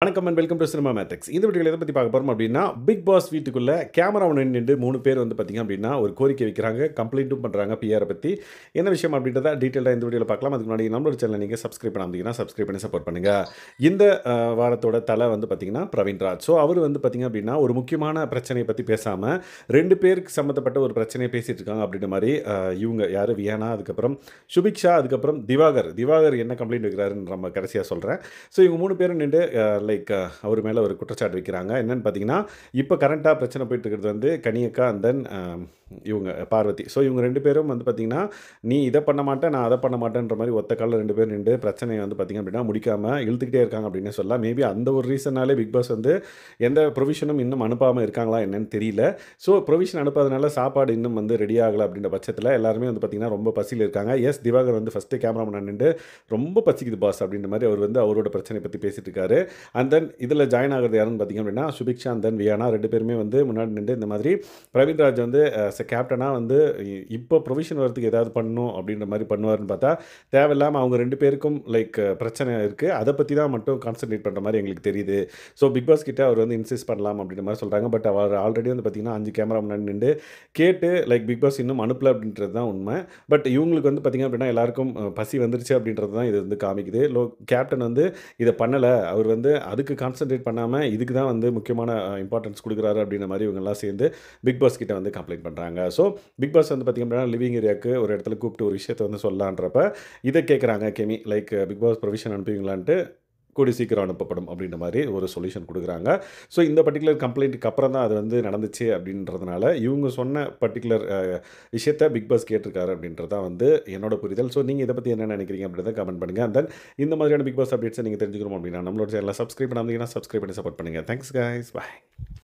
வணக்கம் and welcome to cinema matrix. இந்த வீடியோவில் எதை பற்றி பார்க்க போகிறோம் அப்படின்னா, பிக் பாஸ் வீட்டுக்குள்ளே கேமரா நின்று 3 பேர் வந்து பார்த்திங்க அப்படின்னா ஒரு கோரிக்கை வைக்கிறாங்க, கம்ப்ளைண்ட்டும் பண்ணுறாங்க பிஆரை பற்றி. என்ன விஷயம் அப்படின்றத டீட்டெயிலாக இந்த வீடியோவில் பார்க்கலாம். அதுக்கு முன்னாடி நம்மளோட சேனலை நீங்கள் சப்ஸ்கிரைப் பண்ணாமல் சப்ஸ்கிரைப் பண்ணி சப்போர்ட் பண்ணுங்கள். இந்த வாரத்தோட தலை வந்து பார்த்திங்கன்னா பிரவீன்ராஜ். ஸோ அவர் வந்து பார்த்திங்க அப்படின்னா ஒரு முக்கியமான பிரச்சனையை பற்றி பேசாமல் 2 பேருக்கு சம்மந்தப்பட்ட ஒரு பிரச்சனையை பேசிகிட்டு இருக்காங்க அப்படின்ற மாதிரி இவங்க யார் வியானா, அதுக்கப்புறம் சுபிக்ஷா, அதுக்கப்புறம் திவாகர் என்ன கம்ப்ளைண்ட் வைக்கிறாருன்னு நம்ம கடைசியாக சொல்கிறேன். ஸோ இவங்க 3 பேரும் நின்று அவர் மேலே ஒரு குற்றச்சாட்டு வைக்கிறாங்க. என்னென்னு பார்த்தீங்கன்னா, இப்போ கரண்ட்டாக பிரச்சனை போயிட்டு இருக்கிறது வந்து கனியக்கா அண்ட் தென் இவங்க பார்வதி. ஸோ இவங்க 2 பேரும் வந்து பார்த்திங்கன்னா, நீ இதை பண்ண மாட்டேன், நான் அதை பண்ண மாட்டேன்ற மாதிரி ஒத்த காலில் 2 பேர் நின்று பிரச்சனையை வந்து பார்த்திங்க அப்படின்னா முடிக்காமல் இழுத்துக்கிட்டே இருக்காங்க அப்படின்னு சொல்லலாம். மேபி அந்த ஒரு ரீசனாலே பிக் பாஸ் வந்து எந்த ப்ரொவிஷனும் இன்னும் அனுப்பாமல் இருக்காங்களா என்னன்னு தெரியல. ஸோ ப்ரொவிஷன் அனுப்பாதனால சாப்பாடு இன்னும் வந்து ரெடி ஆகலை அப்படின்ற பட்சத்தில் எல்லாருமே வந்து பார்த்திங்கன்னா ரொம்ப பசியில் இருக்காங்க. எஸ், திவாகர் வந்து ஃபஸ்ட்டு கேமராமேன் நின்று ரொம்ப பசிக்குது பாஸ் அப்படின்ற மாதிரி அவர் வந்து அவரோட பிரச்சனை பற்றி பேசிகிட்டு இருக்காரு. அண்ட் தென் இதில் ஜாயின் ஆகிறது யாருன்னு பார்த்திங்க அப்படின்னா சுபிக்ஷா அண்ட் தென் வியானா 2 பேருமே வந்து முன்னாடி நின்று இந்த மாதிரி பிரவீன்ராஜ் வந்து கேப்டனாக வந்து இப்போ ப்ரொவிஷன் வரதுக்கு ஏதாவது பண்ணணும் அப்படின்ற மாதிரி பண்ணுவார்னு பார்த்தா தேவையில்லாமல் அவங்க 2 பேருக்கும் பிரச்சனை இருக்குது. அதை பற்றி தான் மட்டும் கான்சன்ட்ரேட் பண்ணுற மாதிரி எங்களுக்கு தெரியுது. ஸோ பிக் பாஸ் கிட்டே அவர் வந்து இன்சிஸ்ட் பண்ணலாம் அப்படின்ற மாதிரி சொல்கிறாங்க. பட் அவர் ஆல்ரெடி வந்து பார்த்திங்கன்னா 5 கேமரா முன்னாடி நின்று கேட்டு பிக் பாஸ் இன்னும் அனுப்பல அப்படின்றது தான் உண்மை. பட் இவங்களுக்கு வந்து பார்த்திங்க அப்படின்னா எல்லாருக்கும் பசி வந்துருச்சு அப்படின்றது தான் இது வந்து காமிக்குது. கேப்டன் வந்து இதை பண்ணலை, அவர் வந்து அதுக்கு கான்சன்ட்ரேட் பண்ணாமல் இதுக்கு தான் வந்து முக்கியமான இம்பார்ட்டன்ஸ் கொடுக்குறாரு அப்படின்ற மாதிரி இவங்கெல்லாம் சேர்ந்து பிக் பாஸ் கிட்ட வந்து கம்ப்ளைண்ட் பண்ணுறாங்க. ஸோ பிக் பாஸ் வந்து பார்த்திங்க அப்படின்னா லிவிங் ஏரியாவுக்கு ஒரு இடத்துல கூப்பிட்டு ஒரு விஷயத்தை வந்து சொல்லலான்றப்ப இதை கேட்குறாங்க கெமி, பிக் பாஸ் ப்ரொவிஷன் அனுப்புவீங்களான்ட்டு, கூடி சீக்கிரம் அனுப்பப்படும் அப்படின்ற மாதிரி ஒரு சொல்யூஷன் கொடுக்குறாங்க. ஸோ இந்த பர்டிகுலர் கம்ப்ளைண்ட்டுக்கு அப்புறம் தான் அது வந்து நடந்துச்சு அப்படின்றதுனால இவங்க சொன்ன பர்டிகுலர் விஷயத்தை பிக் பாஸ் கேட்டிருக்காரு அப்படின்றது தான் வந்து என்னோட புரிதல். ஸோ நீங்கள் இதை பற்றி என்ன நினைக்கிறீங்க அப்படின்றத கமெண்ட் பண்ணுங்கள். அண்ட் தென் இந்த மாதிரியான பிக் பாஸ் அப்டேட்ஸை நீங்கள் தெரிஞ்சுக்கணும் அப்படின்னா நம்மளோட சேனலை சப்ஸ்கிரைப் பண்ணாமல் சப்ஸ்கிரைப் பண்ணி சப்போர்ட் பண்ணுங்கள். தேங்க்ஸ் கைஸ், பாய்.